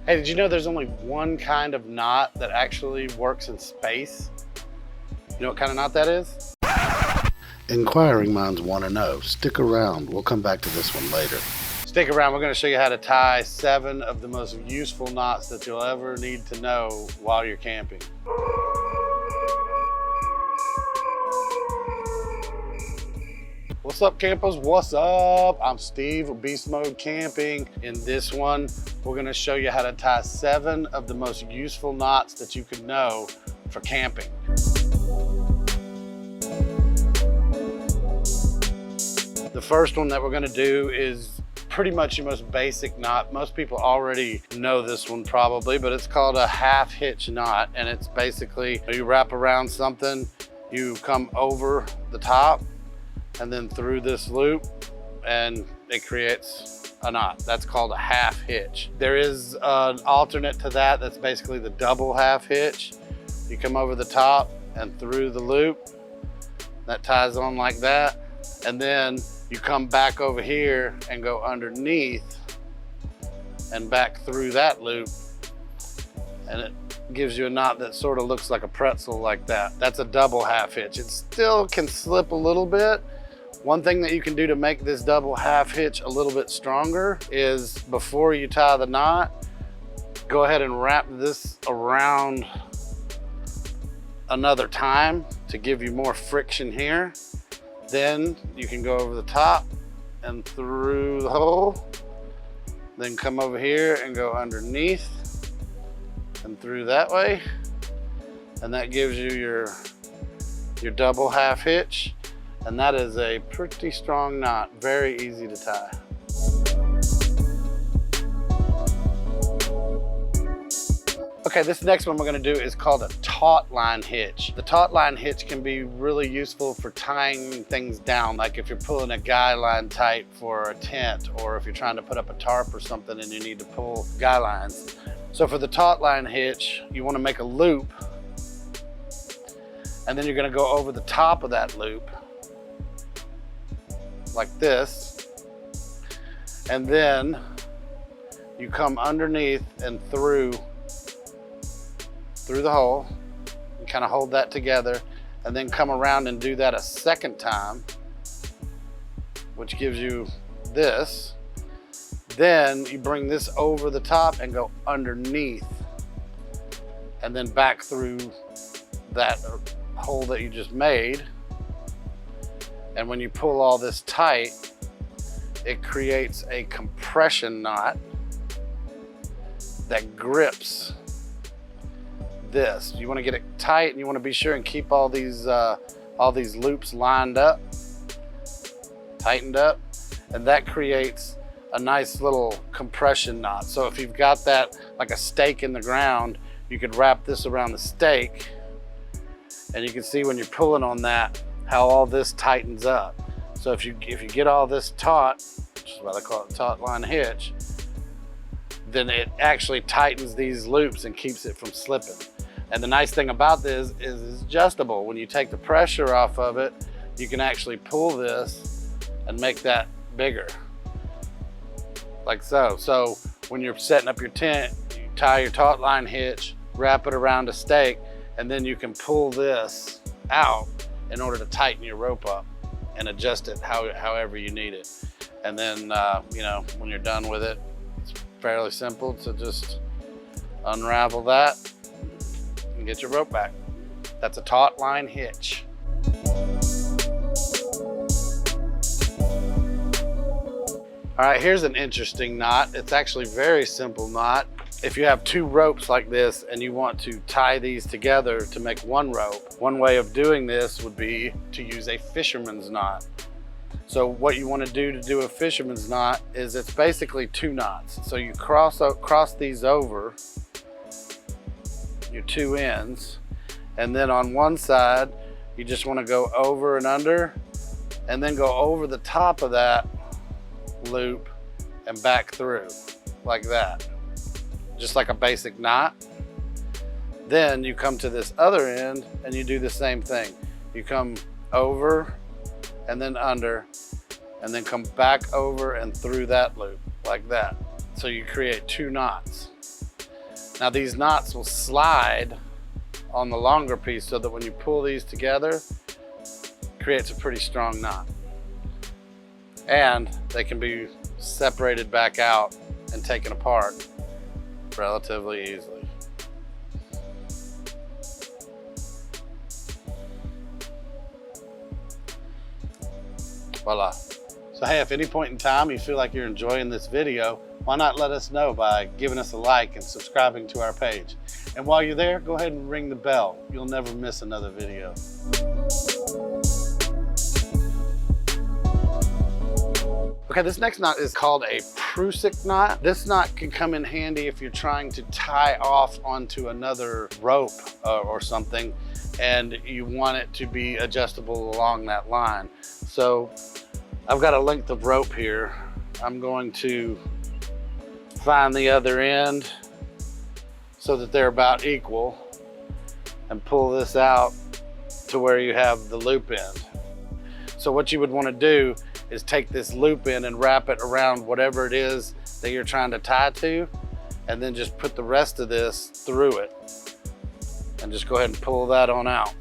Hey, did you know there's only one kind of knot that actually works in space? You know what kind of knot that is? Inquiring minds want to know. Stick around. We'll come back to this one later. Stick around, we're going to show you how to tie 7 of the most useful knots that you'll ever need to know while you're camping. What's up, campers? What's up? I'm Steve with Beastmode Camping. In this one, we're going to show you how to tie 7 of the most useful knots that you could know for camping. The first one that we're going to do is pretty much your most basic knot. Most people already know this one probably, but it's called a half hitch knot. And it's basically you wrap around something, you come over the top, and then through this loop, and it creates a knot. That's called a half hitch. There is an alternate to that that's basically the double half hitch. You come over the top and through the loop, that ties on like that, and then you come back over here and go underneath and back through that loop, and it gives you a knot that sort of looks like a pretzel like that. That's a double half hitch. It still can slip a little bit. One thing that you can do to make this double half hitch a little bit stronger is before you tie the knot, go ahead and wrap this around another time to give you more friction here. Then you can go over the top and through the hole, then come over here and go underneath and through that way. And that gives you your double half hitch. And that is a pretty strong knot, very easy to tie. Okay, this next one we're gonna do is called a taut line hitch. The taut line hitch can be really useful for tying things down, like if you're pulling a guy line tight for a tent, or if you're trying to put up a tarp or something and you need to pull guy lines. So for the taut line hitch, you wanna make a loop, and then you're gonna go over the top of that loop, like this, and then you come underneath and through the hole. You kind of hold that together and then come around and do that a second time, which gives you this. Then you bring this over the top and go underneath and then back through that hole that you just made. And when you pull all this tight, it creates a compression knot that grips this. You want to get it tight and you want to be sure and keep all these loops lined up, tightened up, and that creates a nice little compression knot. So if you've got that like a stake in the ground, you could wrap this around the stake, and you can see when you're pulling on that how all this tightens up. So if you get all this taut, which is why they call it a taut line hitch, then it actually tightens these loops and keeps it from slipping. And the nice thing about this is it's adjustable. When you take the pressure off of it, you can actually pull this and make that bigger, like so. So when you're setting up your tent, you tie your taut line hitch, wrap it around a stake, and then you can pull this out in order to tighten your rope up and adjust it however you need it. And then, you know, when you're done with it, it's fairly simple to just unravel that and get your rope back. That's a taut line hitch. All right, here's an interesting knot. It's actually a very simple knot. If you have 2 ropes like this and you want to tie these together to make one rope, one way of doing this would be to use a fisherman's knot. So what you want to do a fisherman's knot is it's basically 2 knots. So you cross these over, your 2 ends, and then on one side, you just want to go over and under, and then go over the top of that loop and back through, like that. Just like a basic knot. Then you come to this other end and you do the same thing. You come over and then under, and then come back over and through that loop, like that. So you create 2 knots. Now these knots will slide on the longer piece so that when you pull these together, it creates a pretty strong knot. And they can be separated back out and taken apart relatively easily. Voila. So hey, if at any point in time you feel like you're enjoying this video, why not let us know by giving us a like and subscribing to our page. And while you're there, go ahead and ring the bell. You'll never miss another video. Okay, this next knot is called a Prusik knot. This knot can come in handy if you're trying to tie off onto another rope or something, and you want it to be adjustable along that line. So I've got a length of rope here. I'm going to find the other end so that they're about equal and pull this out to where you have the loop end. So what you would want to do is take this loop in and wrap it around whatever it is that you're trying to tie to, and then just put the rest of this through it and just go ahead and pull that on out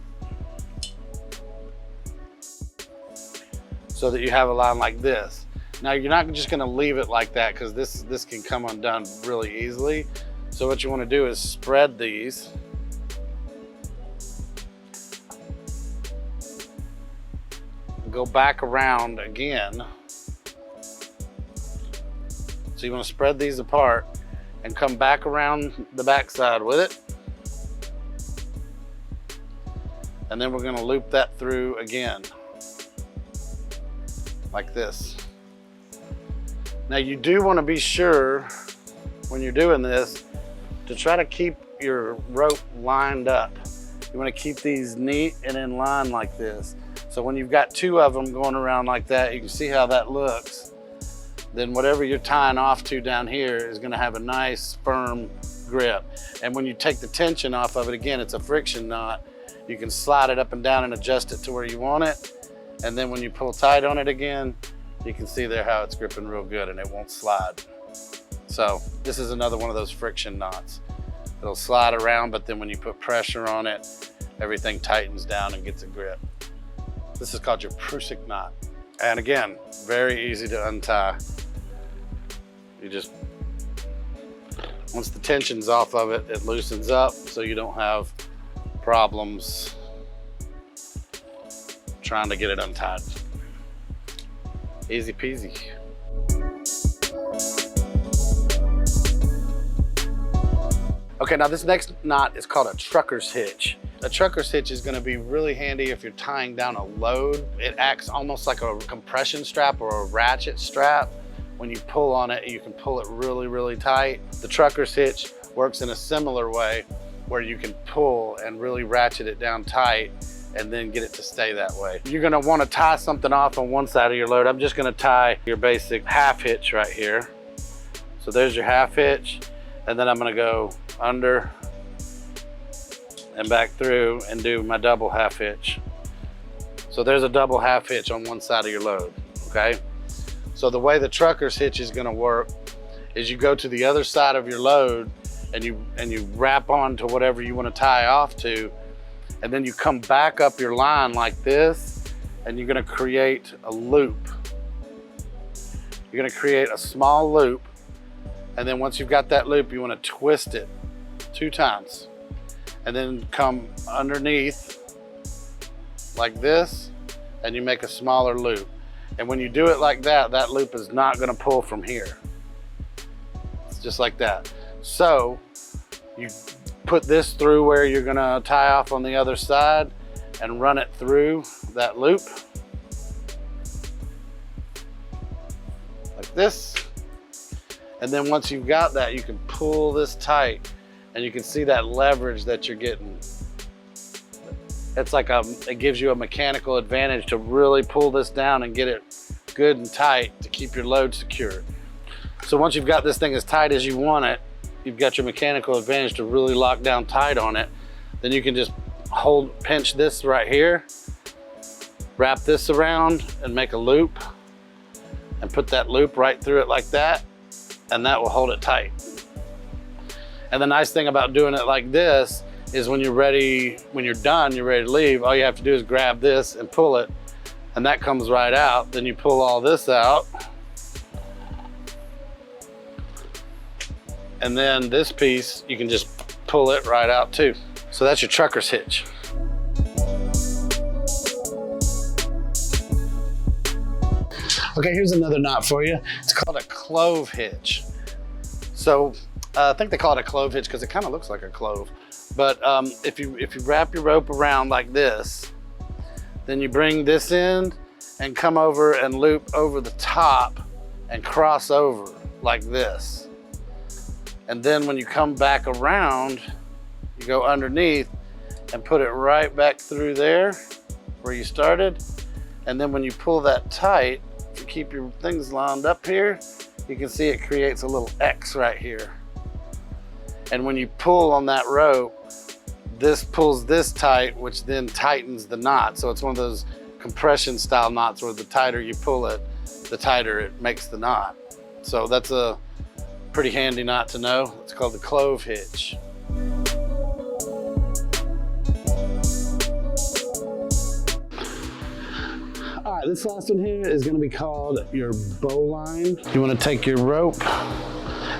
so that you have a line like this. Now you're not just going to leave it like that, because this can come undone really easily. So what you want to do is spread these. Go back around again. So you want to spread these apart and come back around the back side with it. And then we're going to loop that through again, like this. Now you do want to be sure when you're doing this to try to keep your rope lined up. You want to keep these neat and in line like this. So when you've got two of them going around like that, you can see how that looks. Then whatever you're tying off to down here is going to have a nice firm grip. And when you take the tension off of it, again, it's a friction knot. You can slide it up and down and adjust it to where you want it. And then when you pull tight on it again, you can see there how it's gripping real good and it won't slide. So this is another one of those friction knots. It'll slide around, but then when you put pressure on it, everything tightens down and gets a grip. This is called your Prusik knot. And again, very easy to untie. You just, once the tension's off of it, it loosens up so you don't have problems trying to get it untied. Easy peasy. Okay, now this next knot is called a trucker's hitch. A trucker's hitch is going to be really handy if you're tying down a load. It acts almost like a compression strap or a ratchet strap. When you pull on it, you can pull it really, really tight. The trucker's hitch works in a similar way where you can pull and really ratchet it down tight and then get it to stay that way. You're going to want to tie something off on one side of your load. I'm just going to tie your basic half hitch right here. So there's your half hitch, and then I'm going to go under and back through and do my double half hitch. So there's a double half hitch on one side of your load, okay? So the way the trucker's hitch is gonna work is you go to the other side of your load and you wrap on to whatever you wanna tie off to, and then you come back up your line like this, and you're gonna create a loop. You're gonna create a small loop, and then once you've got that loop, you wanna twist it 2 times. And then come underneath like this, and you make a smaller loop. And when you do it like that, that loop is not gonna pull from here. It's just like that. So you put this through where you're gonna tie off on the other side and run it through that loop. Like this. And then once you've got that, you can pull this tight. And you can see that leverage that you're getting. It's like it gives you a mechanical advantage to really pull this down and get it good and tight to keep your load secure. So once you've got this thing as tight as you want it, you've got your mechanical advantage to really lock down tight on it. Then you can just pinch this right here, wrap this around and make a loop and put that loop right through it like that, and that will hold it tight. And the nice thing about doing it like this is when you're ready, when you're done, you're ready to leave, all you have to do is grab this and pull it, and that comes right out. Then you pull all this out. And then this piece, you can just pull it right out too. So that's your trucker's hitch. Okay, here's another knot for you. It's called a clove hitch. So I think they call it a clove hitch because it kind of looks like a clove. But if you wrap your rope around like this, then you bring this end and come over and loop over the top and cross over like this. And then when you come back around, you go underneath and put it right back through there where you started. And then when you pull that tight, if you keep your things lined up here, you can see it creates a little X right here. And when you pull on that rope, this pulls this tight, which then tightens the knot. So it's one of those compression style knots where the tighter you pull it, the tighter it makes the knot. So that's a pretty handy knot to know. It's called the clove hitch. All right, this last one here is gonna be called your bowline. You wanna take your rope,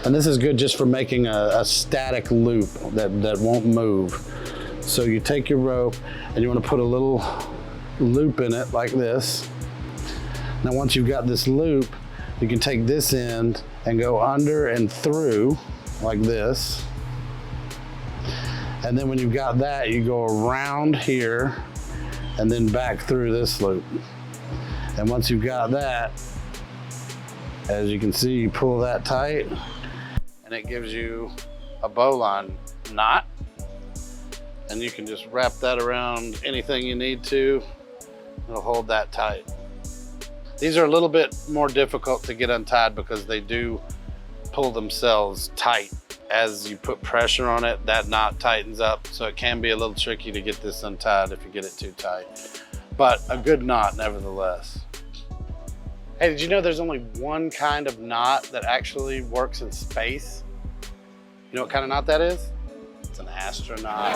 and this is good just for making a static loop that won't move. So you take your rope and you wanna put a little loop in it like this. Now once you've got this loop, you can take this end and go under and through like this. And then when you've got that, you go around here and then back through this loop. And once you've got that, as you can see, you pull that tight and it gives you a bowline knot. And you can just wrap that around anything you need to. It'll hold that tight. These are a little bit more difficult to get untied because they do pull themselves tight. As you put pressure on it, that knot tightens up. So it can be a little tricky to get this untied if you get it too tight. But a good knot nevertheless. Hey, did you know there's only one kind of knot that actually works in space? You know what kind of knot that is? It's an astronaut.